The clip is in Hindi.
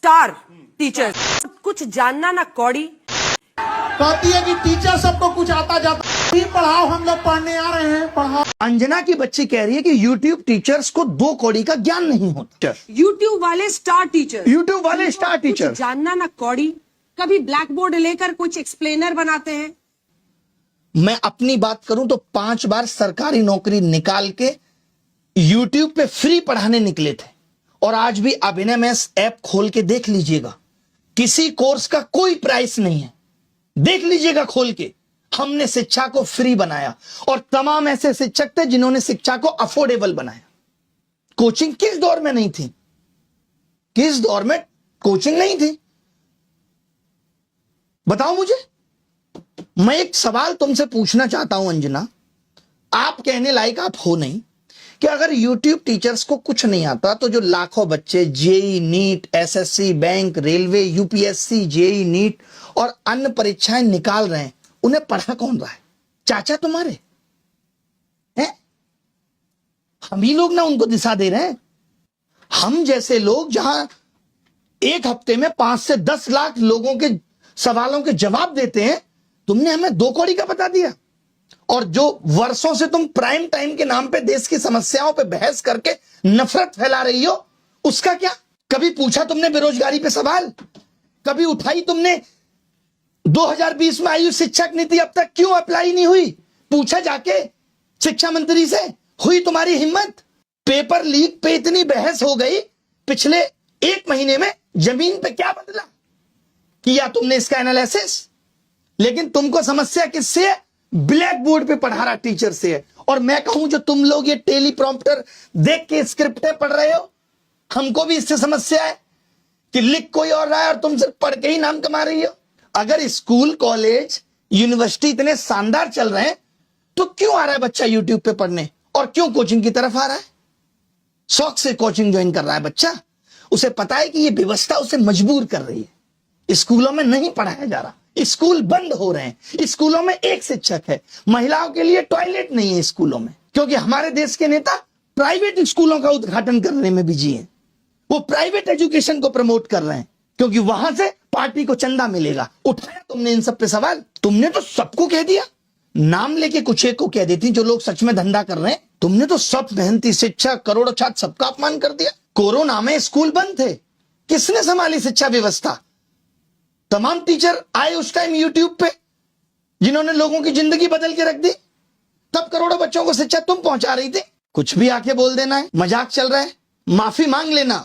स्टार टीचर, कुछ जानना ना कौड़ी। कहती है कि टीचर सबको कुछ आता जाता ही पढ़ाओ, हम लोग पढ़ने आ रहे हैं, पढ़ाओ। अंजना की बच्ची कह रही है कि यूट्यूब टीचर्स को 2 कौड़ी का ज्ञान नहीं होता। यूट्यूब वाले स्टार टीचर, यूट्यूब वाले स्टार टीचर कुछ जानना ना कौड़ी, कभी ब्लैक बोर्ड लेकर कुछ एक्सप्लेनर बनाते हैं। मैं अपनी बात करूं तो 5 बार सरकारी नौकरी निकाल के यूट्यूब पे फ्री पढ़ाने निकले थे, और आज भी अभिनय मैथ्स ऐप खोल के देख लीजिएगा, किसी कोर्स का कोई प्राइस नहीं है। देख लीजिएगा खोल के, हमने शिक्षा को फ्री बनाया, और तमाम ऐसे शिक्षक थे जिन्होंने शिक्षा को अफोर्डेबल बनाया। कोचिंग किस दौर में नहीं थी? किस दौर में कोचिंग नहीं थी? बताओ मुझे। मैं एक सवाल तुमसे पूछना चाहता हूं अंजना, आप कहने लायक आप हो नहीं, कि अगर YouTube टीचर्स को कुछ नहीं आता तो जो लाखों बच्चे JEE NEET, SSC, bank, railway, UPSC, JEE NEET और अन्य परीक्षाएं निकाल रहे हैं, उन्हें पढ़ा कौन रहा है? चाचा तुम्हारे हैं? हम ही लोग ना उनको दिशा दे रहे हैं। हम जैसे लोग जहां एक हफ्ते में 5 से 10 लाख लोगों के सवालों के जवाब देते हैं, तुमने हमें 2 कौड़ी का बता दिया। और जो वर्षों से तुम प्राइम टाइम के नाम पे देश की समस्याओं पे बहस करके नफरत फैला रही हो, उसका क्या? कभी पूछा तुमने बेरोजगारी पे सवाल? कभी उठाई तुमने 2020 में आई शिक्षक नीति अब तक क्यों अप्लाई नहीं हुई? पूछा जाके शिक्षा मंत्री से? हुई तुम्हारी हिम्मत? पेपर लीक पे इतनी बहस हो गई, पिछले 1 महीने में जमीन पे क्या बदला? किया तुमने इसका एनालिसिस? लेकिन तुमको समस्या किससे है? ब्लैक बोर्ड पे पढ़ा रहा टीचर से है। और मैं कहूं जो तुम लोग ये टेलीप्रॉम्प्टर देख के स्क्रिप्टें पढ़ रहे हो, हमको भी इससे समस्या है कि लिख कोई और रहा है और तुम सिर्फ पढ़ के ही नाम कमा रही हो। अगर स्कूल, कॉलेज, यूनिवर्सिटी इतने शानदार चल रहे हैं, तो क्यों आ रहा है बच्चा यूट्यूब पे पढ़ने, और क्यों कोचिंग की तरफ आ रहा है? शौक से कोचिंग ज्वाइन कर रहा है बच्चा, उसे पता है कि ये व्यवस्था उसे मजबूर कर रही है। स्कूलों में नहीं पढ़ाया जा रहा, स्कूल बंद हो रहे हैं, स्कूलों में एक शिक्षक है, महिलाओं के लिए टॉयलेट नहीं है स्कूलों में, क्योंकि हमारे देश के नेता प्राइवेट स्कूलों का उद्घाटन करने में बिजी हैं। वो प्राइवेट एजुकेशन को प्रमोट कर रहे हैं, क्योंकि वहां से पार्टी को चंदा मिलेगा। उठाया तुमने इन सब पे सवाल? तुमने तो सबको कह दिया, नाम लेके कुछ एक को कह देती जो लोग सच में धंधा कर रहे हैं। तुमने तो सब मेहनती शिक्षक, करोड़ों छात्र, सबका अपमान कर दिया। कोरोना में स्कूल बंद थे, किसने संभाली शिक्षा व्यवस्था? तमाम टीचर आए उस टाइम यूट्यूब पे, जिन्होंने लोगों की जिंदगी बदल के रख दी। तब करोड़ों बच्चों को शिक्षा तुम पहुंचा रही थी। कुछ भी आके बोल देना है, मजाक चल रहा है, माफी मांग लेना।